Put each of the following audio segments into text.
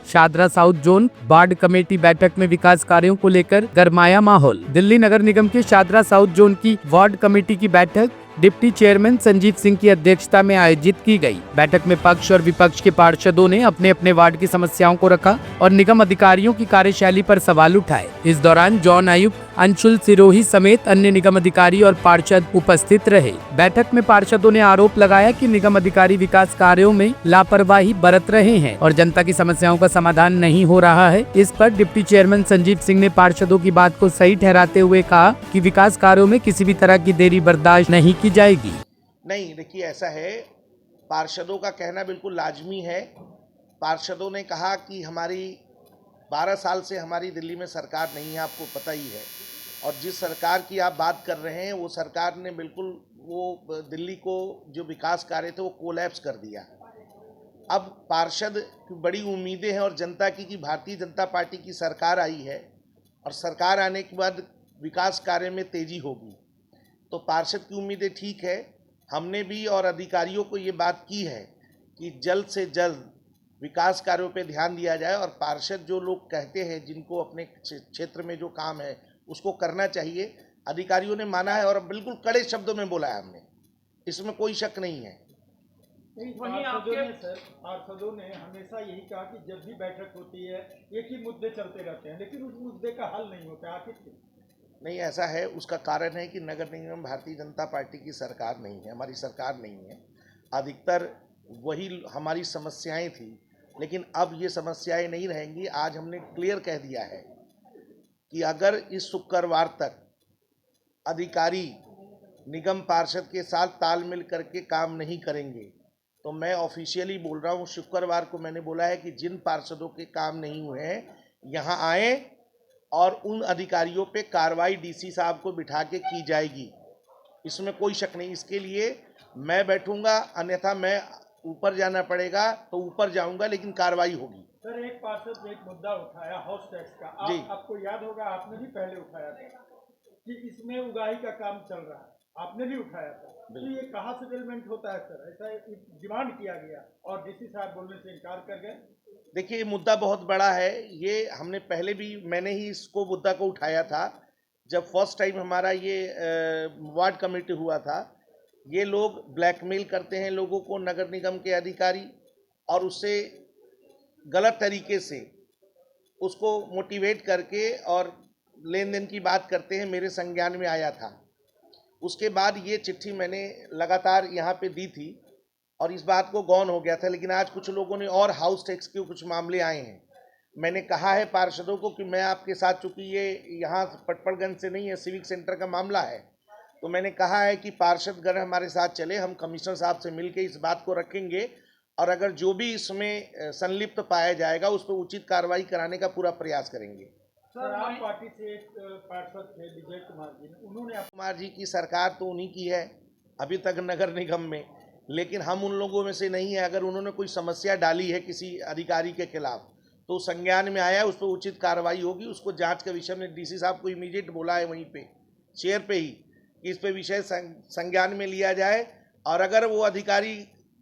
Shahdara south zone ward committee बैठक में विकास कार्यों को लेकर गरमाया माहौल। दिल्ली नगर निगम के शादरा साउथ जोन की वार्ड कमेटी की बैठक डिप्टी चेयरमैन संजीव सिंह की अध्यक्षता में आयोजित की गई। बैठक में पक्ष और विपक्ष के पार्षदों ने अपने अपने वार्ड की समस्याओं को रखा और निगम अधिकारियों की कार्यशैली पर सवाल उठाए। इस दौरान जोन आयुक्त अंशुल सिरोही समेत अन्य निगम अधिकारी और पार्षद उपस्थित रहे। बैठक में पार्षदों ने आरोप लगाया कि निगम अधिकारी विकास कार्यों में लापरवाही बरत रहे हैं और जनता की समस्याओं का समाधान नहीं हो रहा है। इस पर डिप्टी चेयरमैन संजीव सिंह ने पार्षदों की बात को सही ठहराते हुए कहा कि विकास कार्यों में किसी भी तरह की देरी बर्दाश्त नहीं की जाएगी। नहीं, देखिए ऐसा है, पार्षदों का कहना बिल्कुल लाजमी है। पार्षदों ने कहा कि हमारी 12 साल से हमारी दिल्ली में सरकार नहीं है, आपको पता ही है, और जिस सरकार की आप बात कर रहे हैं वो सरकार ने बिल्कुल वो दिल्ली को जो विकास कार्य थे वो कोलैप्स कर दिया। अब पार्षद की बड़ी उम्मीदें हैं और जनता की कि भारतीय जनता पार्टी की सरकार आई है और सरकार आने के बाद विकास कार्य में तेजी होगी। तो पार्षद की उम्मीदें ठीक है। हमने भी और अधिकारियों को ये बात की है कि जल्द से जल्द विकास कार्यों पे ध्यान दिया जाए और पार्षद जो लोग कहते हैं जिनको अपने क्षेत्र में जो काम है उसको करना चाहिए, अधिकारियों ने माना है और बिल्कुल कड़े शब्दों में बोला है हमने, इसमें कोई शक नहीं है। पार्षदों ने हमेशा यही कहा कि जब भी बैठक होती है एक ही मुद्दे चलते रहते हैं, लेकिन उस मुद्दे का हल नहीं होता। आखिर नहीं, ऐसा है, उसका कारण है कि नगर निगम भारतीय जनता पार्टी की सरकार नहीं है, हमारी सरकार नहीं है। अधिकतर वही हमारी समस्याएं थी, लेकिन अब ये समस्याएं नहीं रहेंगी। आज हमने क्लियर कह दिया है कि अगर इस शुक्रवार तक अधिकारी निगम पार्षद के साथ तालमेल करके काम नहीं करेंगे तो मैं ऑफिशियली बोल रहा हूँ, शुक्रवार को मैंने बोला है कि जिन पार्षदों के काम नहीं हुए हैं यहाँ आए और उन अधिकारियों पे कार्रवाई डीसी साहब को बिठा के की जाएगी, इसमें कोई शक नहीं। इसके लिए मैं बैठूंगा, अन्यथा मैं ऊपर जाना पड़ेगा तो ऊपर जाऊंगा, लेकिन कार्रवाई होगी। सर, एक पार्षद ने एक मुद्दा उठाया हाउस टैक्स का, आपको याद होगा, आपने भी पहले उठाया था कि इसमें उगाही का काम चल रहा है, आपने भी उठाया था। तो ये कहाँ सेटलमेंट होता है सर? ऐसा डिमांड किया गया और डीसी साहब बोलने से इनकार कर गए। देखिए, ये मुद्दा बहुत बड़ा है। ये हमने पहले भी, मैंने ही इसको मुद्दा को उठाया था जब फर्स्ट टाइम हमारा ये वार्ड कमेटी हुआ था। ये लोग ब्लैकमेल करते हैं लोगों को, नगर निगम के अधिकारी, और उससे गलत तरीके से उसको मोटिवेट करके और लेन देन की बात करते हैं। मेरे संज्ञान में आया था, उसके बाद ये चिट्ठी मैंने लगातार यहाँ पे दी थी और इस बात को गौन हो गया था। लेकिन आज कुछ लोगों ने और हाउस टैक्स के कुछ मामले आए हैं। मैंने कहा है पार्षदों को कि मैं आपके साथ, चूँकि ये यहाँ पटपड़गंज से नहीं है, सिविक सेंटर का मामला है, तो मैंने कहा है कि पार्षदगण हमारे साथ चले, हम कमिश्नर साहब से मिलकर इस बात को रखेंगे और अगर जो भी इसमें संलिप्त पाया जाएगा उस पर उचित कार्रवाई कराने का पूरा प्रयास करेंगे। सर, आम पार्टी से एक पार्षद थे विजय कुमार जी, उन्होंने कुमार जी की सरकार तो उन्हीं की है अभी तक नगर निगम में, लेकिन हम उन लोगों में से नहीं है। अगर उन्होंने कोई समस्या डाली है किसी अधिकारी के खिलाफ तो संज्ञान में आया, उस पर उचित कार्रवाई होगी। उसको जांच के विषय में डीसी साहब को इमीडिएट बोला है वहीं पे चेयर पे ही कि इस पे विषय संज्ञान में लिया जाए और अगर वो अधिकारी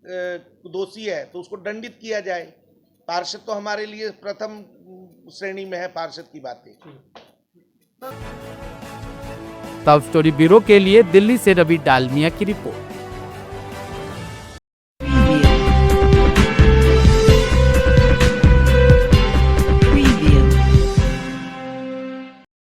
दोषी है तो उसको दंडित किया जाए। पार्षद तो हमारे लिए प्रथम श्रेणी में है, पार्षद की बातें। टॉप स्टोरी ब्यूरो के लिए दिल्ली से रवि डालमिया की रिपोर्ट।